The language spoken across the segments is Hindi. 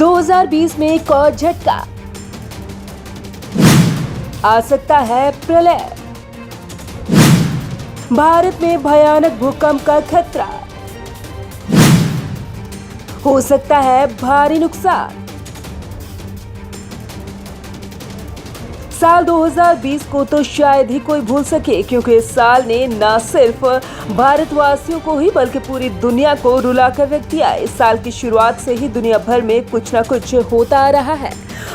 2020 में एक और झटका, आ सकता है प्रलय। भारत में भयानक भूकंप का खतरा, हो सकता है भारी नुकसान। साल 2020 को तो शायद ही कोई भूल सके, क्योंकि इस साल ने न सिर्फ भारतवासियों को ही बल्कि पूरी दुनिया को रुलाकर रख दिया। इस साल की शुरुआत से ही दुनिया भर में कुछ न कुछ होता आ रहा है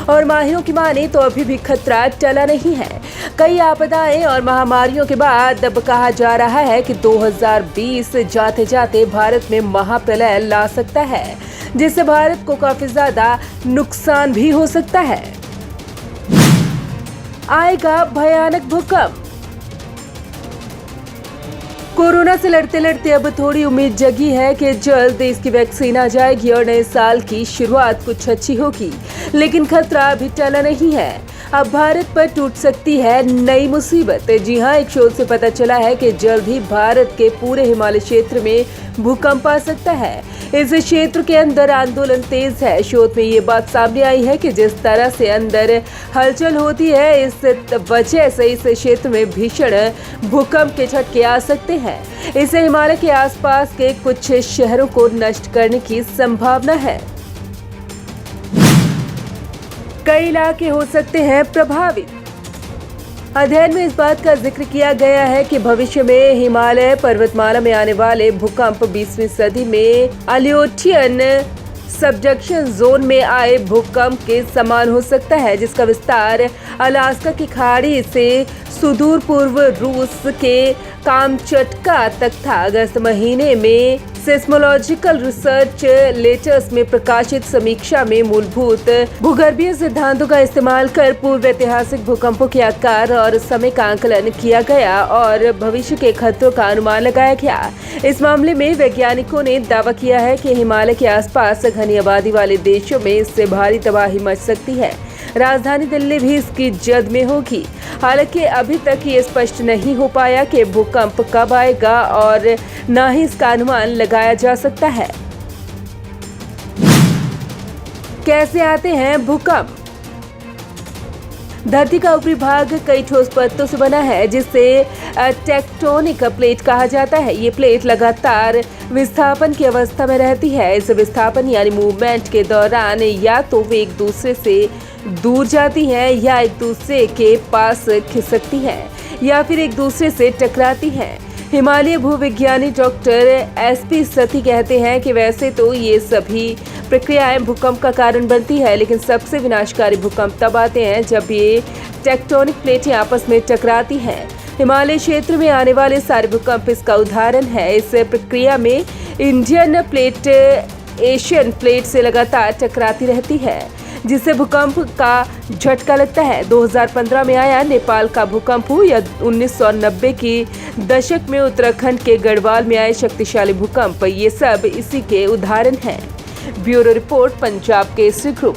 और माहिरों की माने तो अभी भी खतरा टला नहीं है। कई आपदाएं और महामारियों के बाद अब कहा जा रहा है कि 2020 जाते जाते भारत में महाप्रलय ला सकता है, जिससे भारत को काफी ज्यादा नुकसान भी हो सकता है। आएगा भयानक भूकंप। कोरोना से लड़ते लड़ते अब थोड़ी उम्मीद जगी है कि जल्द देश की वैक्सीन आ जाएगी और नए साल की शुरुआत कुछ अच्छी होगी, लेकिन खतरा अभी टला नहीं है। अब भारत पर टूट सकती है नई मुसीबत। जी हां, एक शोध से पता चला है कि जल्द ही भारत के पूरे हिमालय क्षेत्र में भूकंप आ सकता है। इस क्षेत्र के अंदर आंदोलन तेज है। शोध में ये बात सामने आई है कि जिस तरह से अंदर हलचल होती है, इस वजह से इस क्षेत्र में भीषण भूकंप के झटके आ सकते हैं। इससे हिमालय के आसपास के कुछ शहरों को नष्ट करने की संभावना है। कई इलाके हो सकते हैं प्रभावित। अध्ययन में इस बात का जिक्र किया गया है कि भविष्य में हिमालय पर्वतमाला में आने वाले भूकंप 20वीं सदी में अलियोटियन सबडक्शन जोन में आए भूकंप के समान हो सकता है, जिसका विस्तार अलास्का की खाड़ी से सुदूर पूर्व रूस के कामचटका तक था। अगस्त महीने में सेस्मोलॉजिकल रिसर्च लेटर्स में प्रकाशित समीक्षा में मूलभूत भूगर्भीय सिद्धांतों का इस्तेमाल कर पूर्व ऐतिहासिक भूकंपों के आकार और समय का आकलन किया गया और भविष्य के खतरों का अनुमान लगाया गया। इस मामले में वैज्ञानिकों ने दावा किया है कि हिमालय के आसपास घनी आबादी वाले देशों में इससे भारी तबाही मच सकती है। राजधानी दिल्ली भी इसकी जद में होगी। हालांकि अभी तक ये स्पष्ट नहीं हो पाया कि भूकंप कब आएगा और न ही इसका अनुमान लगाया जा सकता है। कैसे आते हैं भूकंप? धरती का ऊपरी भाग कई ठोस परतों से बना है, जिसे टेक्टोनिक प्लेट कहा जाता है। ये प्लेट लगातार विस्थापन की अवस्था में रहती है। इस विस्थापन यानी मूवमेंट के दौरान या तो वे एक दूसरे से दूर जाती हैं या एक दूसरे के पास खिसकती हैं या फिर एक दूसरे से टकराती हैं। हिमालय भूविज्ञानी डॉक्टर SP सती कहते हैं कि वैसे तो ये सभी प्रक्रियाएं भूकंप का कारण बनती है, लेकिन सबसे विनाशकारी भूकंप तब आते हैं जब ये टेक्टोनिक प्लेटें आपस में टकराती हैं। हिमालय क्षेत्र में आने वाले सारे भूकंप इसका उदाहरण है। इस प्रक्रिया में इंडियन प्लेट एशियन प्लेट से लगातार टकराती रहती है, जिससे भूकंप का झटका लगता है। 2015 में आया नेपाल का भूकंप हो या 1990 की दशक में उत्तराखंड के गढ़वाल में आए शक्तिशाली भूकंप, ये सब इसी के उदाहरण हैं। Bureau report, Punjab Kesari group.